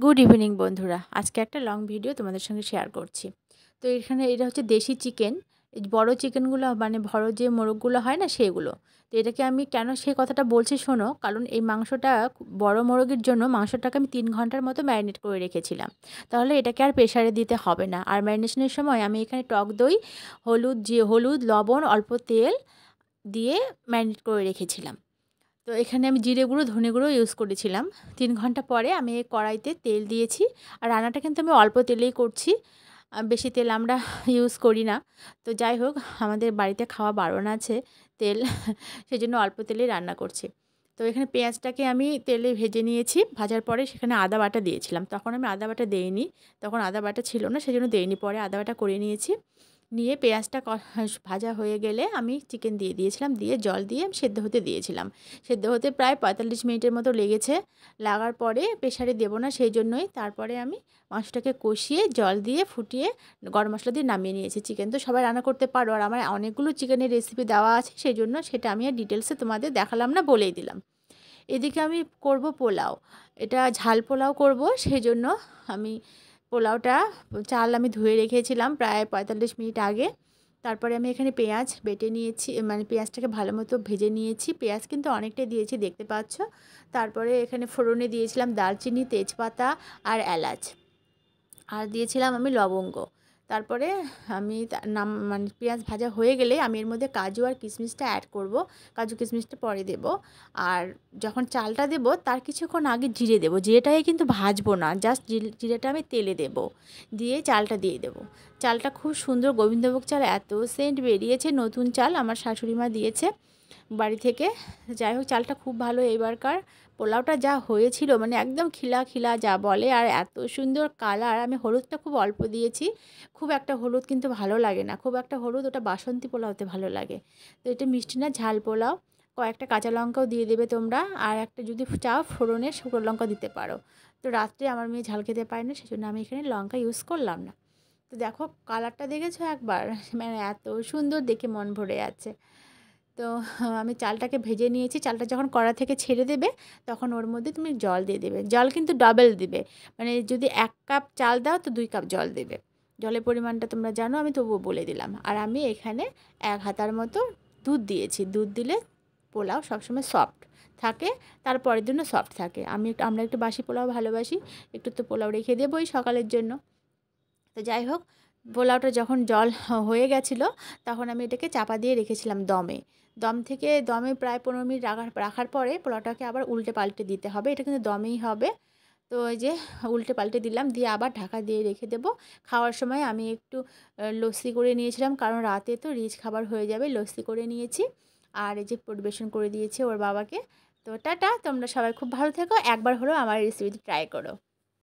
Good evening বন্ধুরা, আজকে একটা লং ভিডিও তোমাদের সঙ্গে শেয়ার করছি। তো এখানে এটা হচ্ছে দেশি চিকেন। এই বড় চিকেনগুলো মানে বড় যে মোরগগুলো হয় না সেগুলো। তো এটাকে আমি কেন সেই কথাটা বলছি শোনো, কারণ এই মাংসটা বড় মোরগের জন্য মাংসটাকে আমি 3 ঘন্টার মতো ম্যারিনেট করে রেখেছিলাম। তাহলে এটাকে আর প্রেশারে দিতে হবে না। আর ম্যারিনেশনের সময় আমি এখানে টক দই, হলুদ, লবণ, অল্প তেল দিয়ে ম্যারিনেট করে রেখেছিলাম। তো এখানে আমি জিরে গুঁড়ো, ধনে গুঁড়ো ইউজ করেছিলাম। 3 ঘন্টা পরে আমি এই কড়াইতে তেল দিয়েছি। আর রান্নাটা কিন্তু আমি অল্প তেলেই করছি। বেশি তেল আমরা ইউজ করি না। তো যাই হোক, আমাদের বাড়িতে খাওয়া বারণ আছে তেল, সেজন্য অল্প তেলেই রান্না করছি। তো এখানে পেঁয়াজটাকে আমি তেলে ভেজে নিয়েছি। ভাজার পরে সেখানে আদা বাটা দিয়েছিলাম। তখন আমি আদা বাটা দেইনি, তখন আদা বাটা ছিল না, সেজন্য দেইনি। পরে আদা বাটা করে নিয়েছি। নিয়ে পেঁয়াজটা ভাজা হয়ে গেলে আমি চিকেন দিয়ে দিয়েছিলাম, দিয়ে জল দিয়ে আমি সেদ্ধ হতে দিয়েছিলাম। সেদ্ধ হতে প্রায় 45 মিনিটের মতো লেগেছে। লাগার পরে প্রেশারে দেবো না, সেই জন্যই তারপরে আমি মাংসটাকে কষিয়ে জল দিয়ে ফুটিয়ে গরম মশলা দিয়ে নামিয়ে নিয়েছি। চিকেন তো সবাই রান্না করতে পারো, আর আমার অনেকগুলো চিকেনের রেসিপি দেওয়া আছে, সেই জন্য সেটা আমি আর ডিটেলসে তোমাদের দেখালাম না, বলেই দিলাম। এদিকে আমি করব পোলাও। এটা ঝাল পোলাও করব, সেই জন্য আমি পোলাওটা চাল আমি ধুয়ে রেখেছিলাম প্রায় 45 মিনিট আগে। তারপরে আমি এখানে পেঁয়াজ বেটে নিয়েছি, মানে পেঁয়াজটাকে ভালো মতো ভেজে নিয়েছি। পেঁয়াজ কিন্তু অনেকটাই দিয়েছি, দেখতে পাচ্ছ। তারপরে এখানে ফোড়নে দিয়েছিলাম দারচিনি, তেজপাতা আর এলাচ, আর দিয়েছিলাম আমি লবঙ্গ। তারপরে আমি মানে পেঁয়াজ ভাজা হয়ে গেলে আমি এর মধ্যে কাজু আর কিশমিশটা অ্যাড করব। কাজু কিশমিশটা পরে দেব। আর যখন চালটা দেব তার কিছুক্ষণ আগে জিরে দেব। জিরেটাকে কিন্তু ভাজবো না, জাস্ট জিরেটা আমি তেলে দেব, দিয়ে চালটা দিয়ে দেব। চালটা খুব সুন্দর গোবিন্দভোগ চাল, এত সেন্ট বেরিয়েছে। নতুন চাল আমার শাশুড়ি মা দিয়েছে বাড়ি থেকে। যাই হোক, চালটা খুব ভালো। এবারকার পোলাওটা যা হয়েছিল, মানে একদম খিলা খিলা যা বলে, আর এত সুন্দর কালার। আমি হলুদটা খুব অল্প দিয়েছি, খুব একটা হলুদ কিন্তু ভালো লাগে না, খুব একটা হলুদ, ওটা বাসন্তী পোলাওতে ভালো লাগে। তো এটা মিষ্টি না, ঝাল পোলাও। কয়েকটা কাঁচা লঙ্কাও দিয়ে দেবে তোমরা, আর একটা যদি চাও ফোড়নে শুকনো লঙ্কা দিতে পারো। তো রাত্রে আমার মেয়ে ঝাল খেতে পারে না, সেজন্য আমি এখানে লঙ্কা ইউজ করলাম না। তো দেখো কালারটা দেখেছো একবার, মানে এত সুন্দর, দেখে মন ভরে আছে। তো আমি চালটাকে ভেজে নিয়েছি। চালটা যখন কড়া থেকে ছেড়ে দেবে, তখন ওর মধ্যে তুমি জল দিয়ে দেবে। জল কিন্তু ডাবল দিবে, মানে যদি 1 কাপ চাল দাও তো 2 কাপ জল দেবে। জলের পরিমাণটা তোমরা জানো, আমি তবুও বলে দিলাম। আর আমি এখানে 1 হাতার মতো দুধ দিয়েছি। দুধ দিলে পোলাও সবসময় সফট থাকে, তারপরের দিনও সফট থাকে। আমরা একটু বাসি পোলাও ভালোবাসি, একটু তো পোলাও রেখে দেবোই সকালের জন্য। তো যাই হোক, পোলাওটা যখন জল হয়ে গেছিলো, তখন আমি এটাকে চাপা দিয়ে রেখেছিলাম দমে। দমে প্রায় 15 মিনিট রাখার পরে পোলাওটাকে আবার উল্টে পাল্টে দিতে হবে। এটা কিন্তু দমেই হবে। তো এই যে উল্টে পাল্টে দিলাম, দিয়ে আবার ঢাকা দিয়ে রেখে দেবো। খাওয়ার সময় আমি একটু লস্যি করে নিয়েছিলাম, কারণ রাতে তো রিচ খাবার হয়ে যাবে। লস্যি করে নিয়েছি, আর এই যে পরিবেশন করে দিয়েছি ওর বাবাকে। তো টাটা, তোমরা সবাই খুব ভালো থেকো। একবার হলেও আমার রেসিপিটি ট্রাই করো।